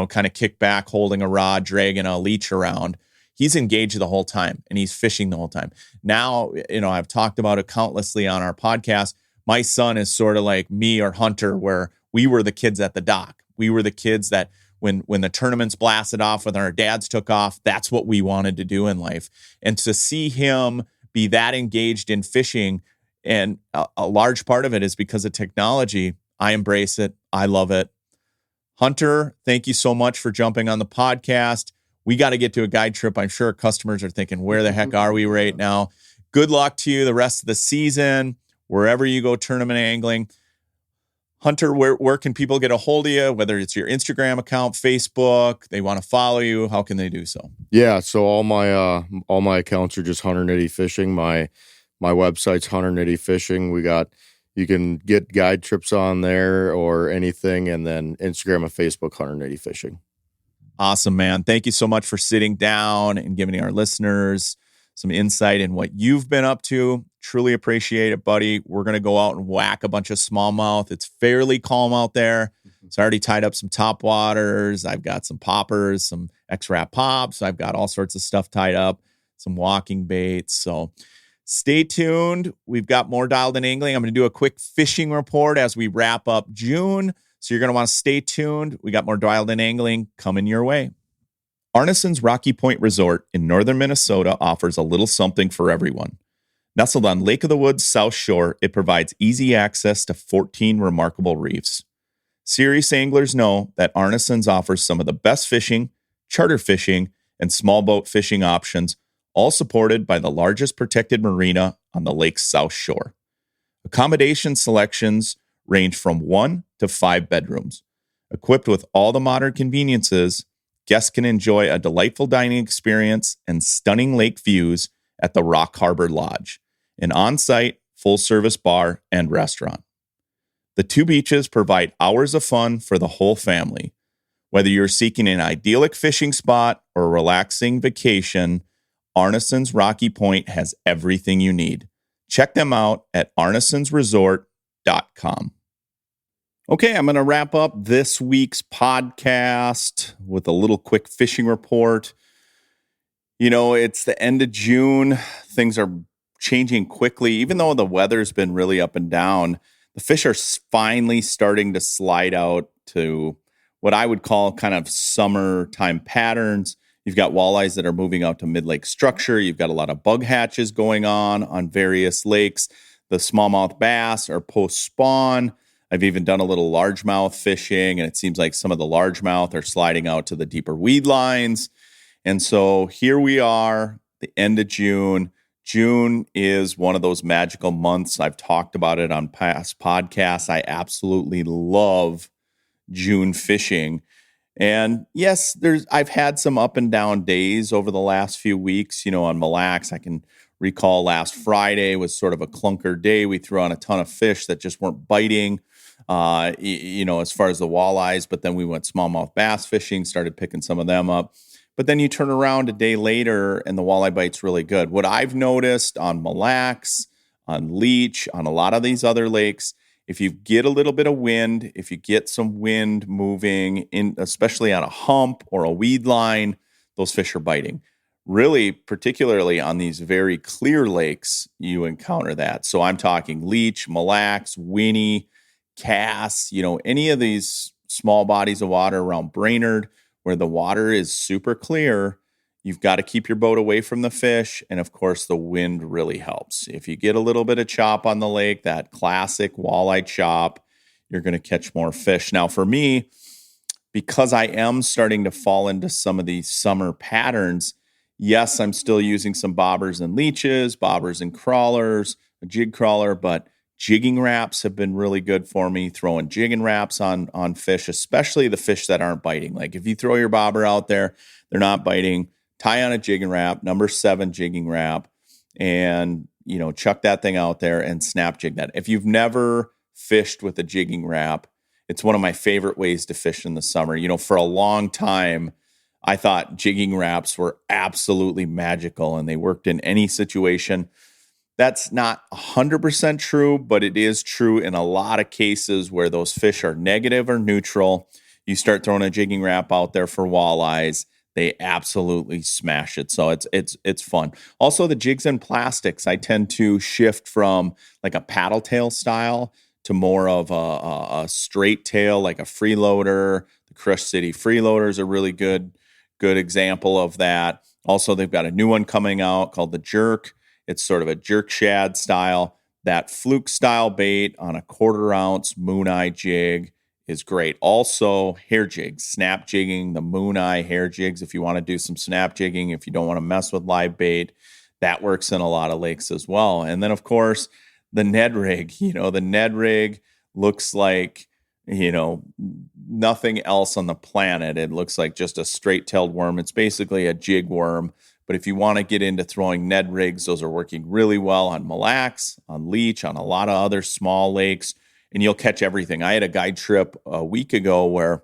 kind of kick back, holding a rod, dragging a leech around. He's engaged the whole time, and he's fishing the whole time. Now, I've talked about it countlessly on our podcast. My son is sort of like me or Hunter, where we were the kids at the dock. We were the kids that when the tournaments blasted off, when our dads took off, that's what we wanted to do in life. And to see him be that engaged in fishing, and a large part of it is because of technology, I embrace it. I love it. Hunter, thank you so much for jumping on the podcast. We got to get to a guide trip. I'm sure customers are thinking, where the heck are we right now? Good luck to you the rest of the season, wherever you go tournament angling. Hunter, where can people get a hold of you, whether it's your Instagram account, Facebook, they want to follow you, how can they do so? Yeah, so all my accounts are just Hunter Nitti Fishing. My website's Hunter Nitti Fishing. You can get guide trips on there or anything, and then Instagram and Facebook, Hunter Nitti Fishing. Awesome, man. Thank you so much for sitting down and giving our listeners some insight in what you've been up to. Truly appreciate it, buddy. We're going to go out and whack a bunch of smallmouth. It's fairly calm out there. So I already tied up some top waters. I've got some poppers, some X-Wrap pops. I've got all sorts of stuff tied up, some walking baits. So stay tuned. We've got more Dialed In Angling. I'm going to do a quick fishing report as we wrap up June. So you're going to want to stay tuned. We got more Dialed In Angling coming your way. Arneson's Rocky Point Resort in northern Minnesota offers a little something for everyone. Nestled on Lake of the Woods South Shore, it provides easy access to 14 remarkable reefs. Serious anglers know that Arneson's offers some of the best fishing, charter fishing, and small boat fishing options, all supported by the largest protected marina on the lake's South Shore. Accommodation selections range from 1 to 5 bedrooms. Equipped with all the modern conveniences, guests can enjoy a delightful dining experience and stunning lake views at the Rock Harbor Lodge, an on-site full-service bar and restaurant. The two beaches provide hours of fun for the whole family. Whether you're seeking an idyllic fishing spot or a relaxing vacation, Arneson's Rocky Point has everything you need. Check them out at arnesonsresort.com. Okay, I'm going to wrap up this week's podcast with a little quick fishing report. You know, it's the end of June. Things are changing quickly. Even though the weather's been really up and down, the fish are finally starting to slide out to what I would call kind of summertime patterns. You've got walleyes that are moving out to mid-lake structure. You've got a lot of bug hatches going on various lakes. The smallmouth bass are post-spawn. I've even done a little largemouth fishing, and it seems like some of the largemouth are sliding out to the deeper weed lines. And so here we are, the end of June. June is one of those magical months. I've talked about it on past podcasts. I absolutely love June fishing. And yes, I've had some up and down days over the last few weeks. You know, on Mille Lacs, I can recall last Friday was sort of a clunker day. We threw on a ton of fish that just weren't biting, as far as the walleyes. But then we went smallmouth bass fishing, started picking some of them up. But then you turn around a day later and the walleye bite's really good. What I've noticed on Mille Lacs, on Leech, on a lot of these other lakes, if you get a little bit of wind, if you get some wind moving in, especially on a hump or a weed line, those fish are biting. Really, particularly on these very clear lakes, you encounter that. So I'm talking Leech, Mille Lacs, Winnie, Cass, any of these small bodies of water around Brainerd where the water is super clear. You've got to keep your boat away from the fish. And of course, the wind really helps. If you get a little bit of chop on the lake, that classic walleye chop, you're going to catch more fish. Now, for me, because I am starting to fall into some of these summer patterns, yes, I'm still using some bobbers and leeches, bobbers and crawlers, a jig crawler, but jigging wraps have been really good for me, throwing jigging wraps on fish, especially the fish that aren't biting. Like if you throw your bobber out there, they're not biting, tie on a jigging wrap, number 7 jigging wrap, and, chuck that thing out there and snap jig that. If you've never fished with a jigging wrap, it's one of my favorite ways to fish in the summer. For a long time, I thought jigging wraps were absolutely magical and they worked in any situation. That's not 100% true, but it is true in a lot of cases where those fish are negative or neutral. You start throwing a jigging wrap out there for walleyes, they absolutely smash it. So it's fun. Also, the jigs and plastics, I tend to shift from like a paddle tail style to more of a straight tail, like a freeloader. The Crush City freeloader is a really good example of that. Also, they've got a new one coming out called the Jerk. It's sort of a jerk shad style. That fluke style bait on a 1/4 ounce moon eye jig is great. Also, hair jigs, snap jigging, the moon eye hair jigs. If you want to do some snap jigging, if you don't want to mess with live bait, that works in a lot of lakes as well. And then, of course, the Ned rig. The Ned rig looks like, nothing else on the planet. It looks like just a straight-tailed worm. It's basically a jig worm. But if you want to get into throwing Ned rigs, those are working really well on Mille Lacs, on Leech, on a lot of other small lakes, and you'll catch everything. I had a guide trip a week ago where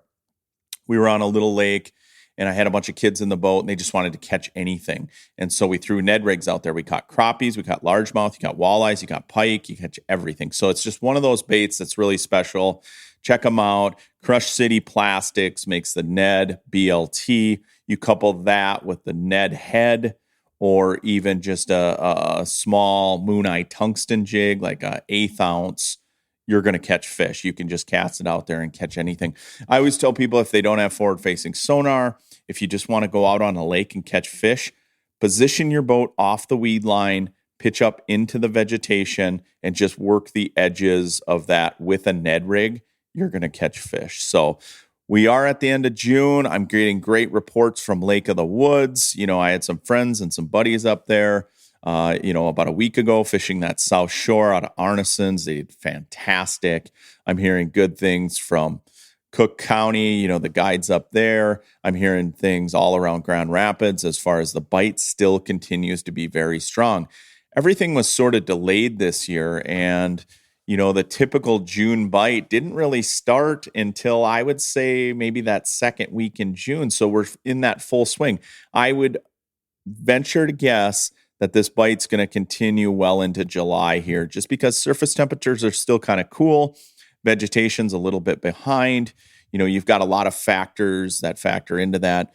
we were on a little lake, and I had a bunch of kids in the boat, and they just wanted to catch anything. And so we threw Ned rigs out there. We caught crappies, we caught largemouth, you got walleyes, you got pike, you catch everything. So it's just one of those baits that's really special. Check them out. Crush City Plastics makes the Ned BLT. You couple that with the Ned head or even just a small moon eye tungsten jig, like a 1/8 ounce, you're going to catch fish. You can just cast it out there and catch anything. I always tell people if they don't have forward-facing sonar, if you just want to go out on a lake and catch fish, position your boat off the weed line, pitch up into the vegetation, and just work the edges of that with a Ned rig. You're going to catch fish. So we are at the end of June. I'm getting great reports from Lake of the Woods. I had some friends and some buddies up there, about a week ago fishing that South Shore out of Arneson's. They did fantastic. I'm hearing good things from Cook County, the guides up there. I'm hearing things all around Grand Rapids as far as the bite still continues to be very strong. Everything was sort of delayed this year, and the typical June bite didn't really start until I would say maybe that second week in June. So we're in that full swing. I would venture to guess that this bite's going to continue well into July here, just because surface temperatures are still kind of cool. Vegetation's a little bit behind. You've got a lot of factors that factor into that.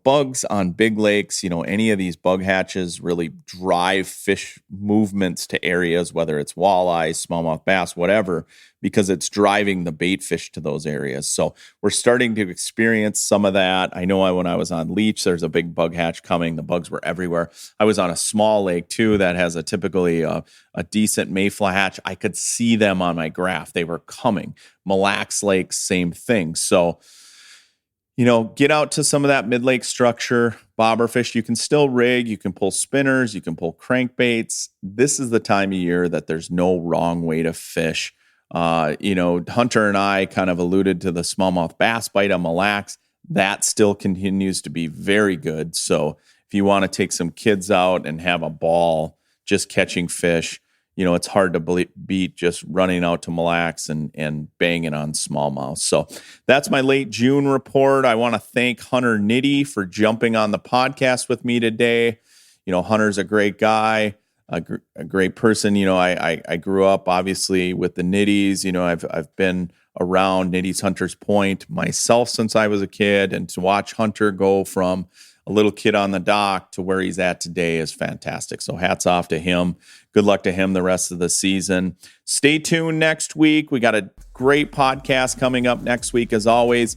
Bugs on big lakes, any of these bug hatches really drive fish movements to areas, whether it's walleye, smallmouth bass, whatever, because it's driving the bait fish to those areas. So we're starting to experience some of that. I know when I was on Leech, there's a big bug hatch coming. The bugs were everywhere. I was on a small lake too that has typically a decent mayfly hatch. I could see them on my graph. They were coming. Mille Lacs Lake, same thing. So get out to some of that mid-lake structure, bobber fish. You can still rig, you can pull spinners, you can pull crankbaits. This is the time of year that there's no wrong way to fish. Hunter and I kind of alluded to the smallmouth bass bite on Mille Lacs. That still continues to be very good. So if you want to take some kids out and have a ball just catching fish, it's hard to beat just running out to Mille Lacs and banging on smallmouth. So that's my late June report. I want to thank Hunter Nitti for jumping on the podcast with me today. Hunter's a great guy, a great person. I grew up obviously with the Nitties. I've been around Nitty's Hunter's Point myself since I was a kid, and to watch Hunter go from a little kid on the dock to where he's at today is fantastic. So hats off to him. Good luck to him the rest of the season. Stay tuned next week. We got a great podcast coming up next week, as always.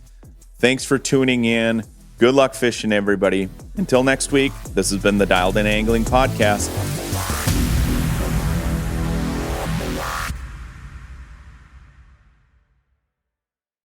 Thanks for tuning in. Good luck fishing, everybody. Until next week, this has been the Dialed In Angling Podcast.